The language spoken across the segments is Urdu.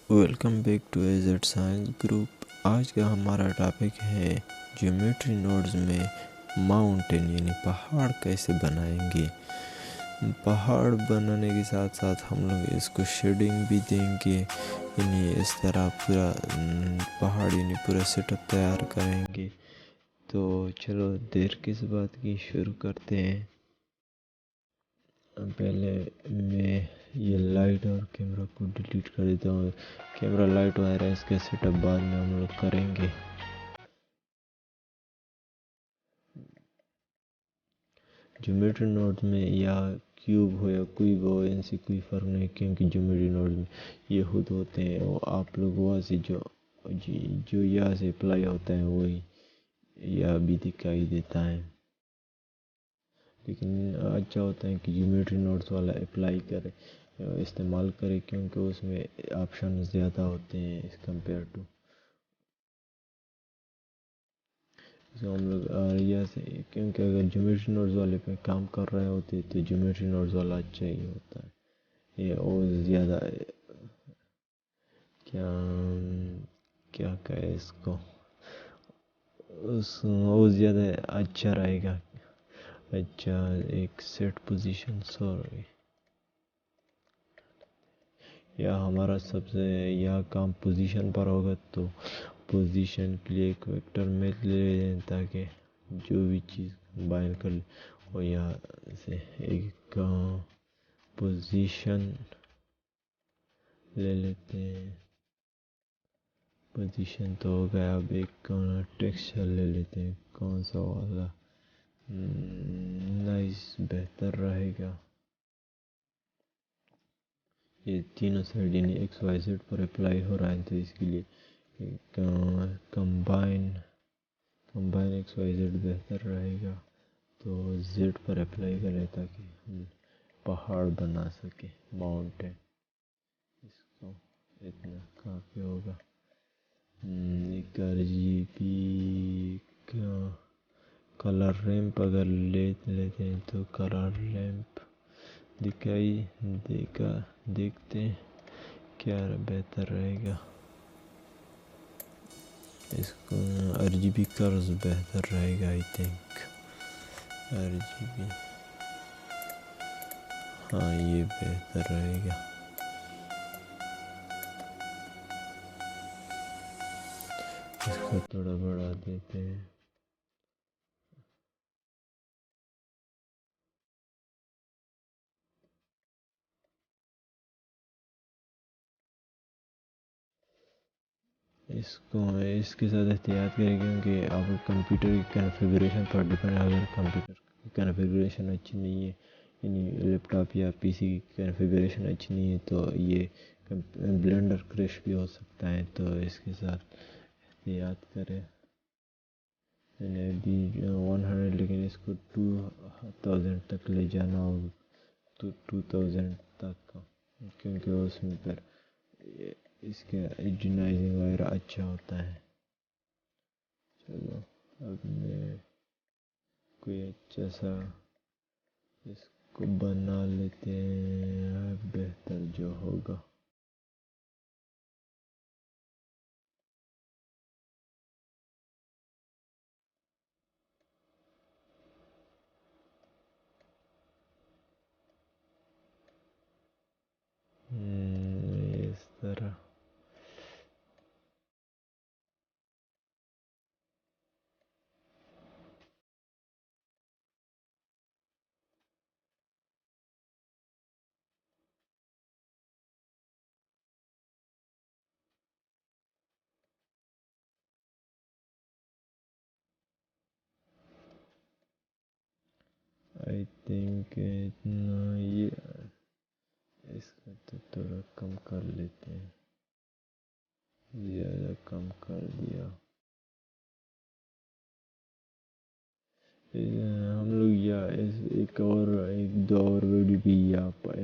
ویلکم بیک ٹو ایزڈ سائنس گروپ۔ آج کا ہمارا ٹاپک ہے جیومیٹری نوڈز میں ماؤنٹین یعنی پہاڑ کیسے بنائیں گے۔ پہاڑ بنانے کے ساتھ ساتھ ہم لوگ اس کو شیڈنگ بھی دیں گے، یعنی اس طرح پورا پہاڑ یعنی پورا سیٹ اپ تیار کریں گے۔ تو چلو دیر کس بات کی، شروع کرتے ہیں۔ پہلے میں یہ لائٹ اور کیمرہ کو ڈیلیٹ کر دیتا ہوں۔ کیمرہ لائٹ وغیرہ اس کا سیٹ اپ بعد میں ہم لوگ کریں گے۔ جیومیٹری نوڈ میں یا کیوب ہو یا کوئی بھی ہو، ان سے کوئی فرق نہیں، کیونکہ جیومیٹری نوڈ میں یہ خود ہوتے ہیں اور آپ لوگ وہاں سے جو یہاں سے اپلائی ہوتا ہے وہی یہاں بھی دکھائی دیتا ہے، لیکن اچھا ہوتا ہے کہ جیومیٹری نوڈز والا اپلائی کرے، استعمال کرے، کیونکہ اس میں آپشن زیادہ ہوتے ہیں اس کمپیئر ٹو ہم لوگ یہاں سے، کیونکہ اگر جیومیٹری نوڈز والے پہ کام کر رہے ہوتے تو جیومیٹری نوڈز والا اچھا ہی ہوتا ہے۔ یہ اور زیادہ کیا کہے اس کو، اور زیادہ اچھا رہے گا۔ اچھا ایک سیٹ پوزیشن یا ہمارا سب سے یا کام پوزیشن پر ہوگا تو پوزیشن کے لیے ایک ویکٹر میتھ لے لیں تاکہ جو بھی چیز بائن کر لے، اور یہاں سے ایک پوزیشن لے لیتے ہیں۔ پوزیشن تو ہو گیا، اب ایک ٹیکسچر لے لیتے ہیں، کون سا والا نائس بہتر رہے گا۔ یہ تینوں سائڈ یعنی ایکس وائی زیڈ پر اپلائی ہو رہا ہے، تو اس کے لیے کمبائن ایکس وائی زیڈ بہتر رہے گا، تو زیڈ پر اپلائی کریں تاکہ ہم پہاڑ بنا سکے، ماؤنٹین۔ اس کو اتنا کافی ہوگا۔ ایک RGB کا کلر ریمپ اگر لیتے ہیں تو کلر ریمپ دیکھتے ہیں کیا بہتر رہے گا۔ اس کو RGB کرز بہتر رہے گا، آئی تھنک RGB، ہاں یہ بہتر رہے گا۔ اس کو تھوڑا بڑھا دیتے ہیں۔ اس کے ساتھ احتیاط کریں، کیونکہ آپ کمپیوٹر کی کنفیگریشن پر ڈیپینڈ ہے۔ اگر کمپیوٹر کی کنفیگریشن اچھی نہیں ہے، یعنی لیپ ٹاپ یا PC کی کنفیگریشن اچھی نہیں ہے، تو یہ بلینڈر کریش بھی ہو سکتا ہے، تو اس کے ساتھ احتیاط کریں۔ میں نے ابھی 100 لیکن اس کو 2000 تک لے جانا ہوگا، تو 2000 تک کا، کیونکہ اس میں پھر اس کا ایڈینائزنگ وغیرہ اچھا ہوتا ہے۔ چلو اب میں کوئی اچھا سا اس کو بنا لیتے ہیں، بہتر جو ہوگا۔ اس طرح آئی تھنک اتنا، یہ اس کا تو تھوڑا کم کر لیتے ہیں، زیادہ کم کر دیا۔ ہم لوگ یا ایک دو اور ویڈیو بھی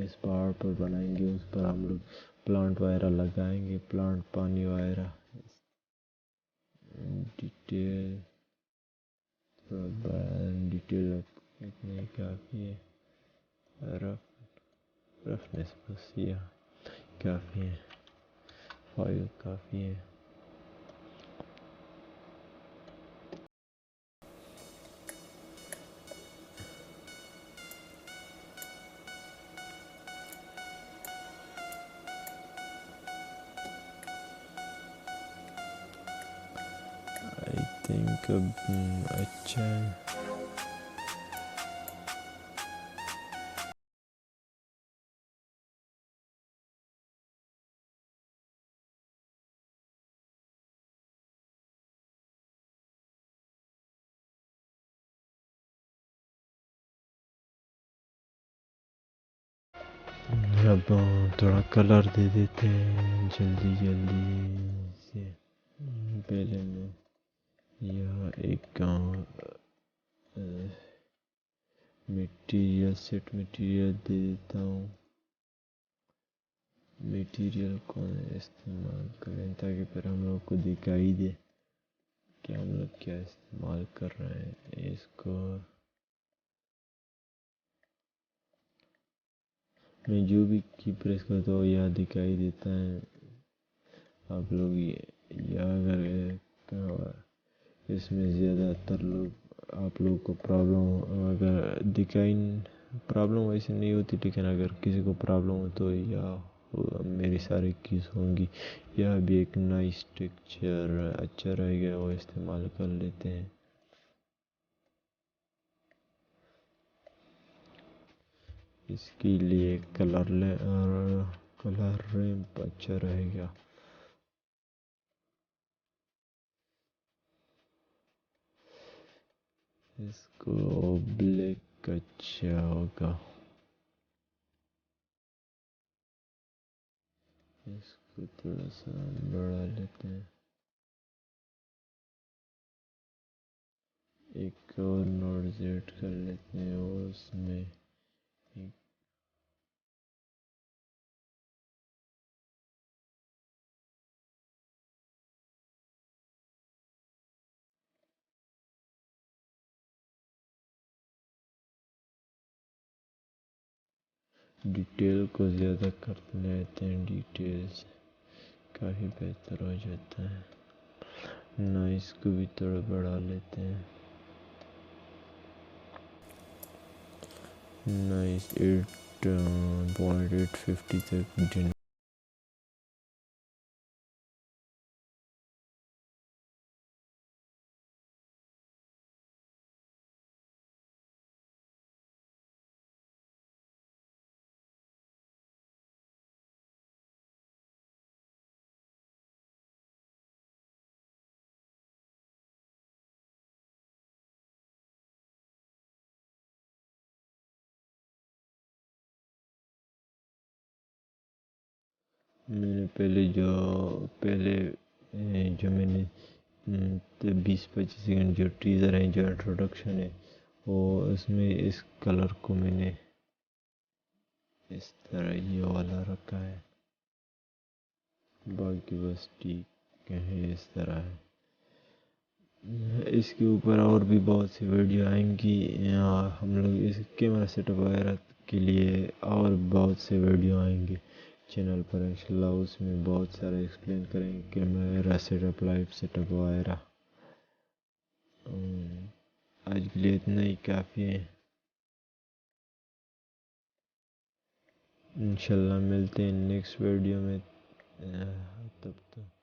اس پہاڑ پر بنائیں گے، اس پر ہم لوگ پلانٹ وغیرہ لگائیں گے، پلانٹ پانی وغیرہ ڈیٹیل، ڈیٹیل اتنے کافی ہے، رفنیس بس یہ کافی ہے۔ 5 کافی ہے. آئی تھنک اب اچھا ہے. اب تھوڑا کلر دے دیتے ہیں جلدی سے. پہلے میں یہاں ایک میٹیریل سیٹ میٹیریل دے دیتا ہوں. میٹیریل کون استعمال کریں تاکہ پھر ہم لوگ کو دکھائی دے کہ ہم لوگ کیا استعمال کر رہے ہیں. اس کو میں جو بھی کی پریس کرتا ہوں یہاں دکھائی دیتا ہے. آپ لوگ یا اگر اس میں زیادہ تر آپ لوگ کو پرابلم اگر پرابلم ویسے نہیں ہوتی، لیکن اگر کسی کو پرابلم ہو تو یا میری ساری کیز ہوں گی. یا بھی ایک نائس ٹیکسچر اچھا رہے گا، وہ استعمال کر لیتے ہیں. اس کے لیے کلر ریمپ اچھا رہے گا. اس کو بلیک اچھا ہوگا. اس کو تھوڑا سا بڑھا لیتے ہیں. ایک اور نوٹ زیڈ کر لیتے ہیں اور اس میں ڈیٹیل کو زیادہ کر لیتے ہیں. ڈیٹیلز کافی بہتر ہو جاتا ہے. نائس کو بھی تھوڑا بڑھا لیتے ہیں. نائس 8.850 تک میں نے جو میں نے 20-25 سیکنڈ جو ٹیزر ہے، جو انٹروڈکشن ہے، وہ اس میں اس کلر کو میں نے اس طرح یہ والا رکھا ہے. باقی بس ٹھیک ہے، اس طرح ہے. اس کے اوپر اور بھی بہت سی ویڈیو آئیں گی. ہم لوگ اس کیمرہ سیٹ اپ وغیرہ کے لیے اور بہت سے ویڈیو آئیں گے چینل پر انشاءاللہ. اس میں بہت سارا ایکسپلین کریں گے camera set up, light set up وغیرہ. آج کے لیے اتنا ہی کافی ہے. انشاءاللہ ملتے ہیں نیکسٹ ویڈیو میں. تب تک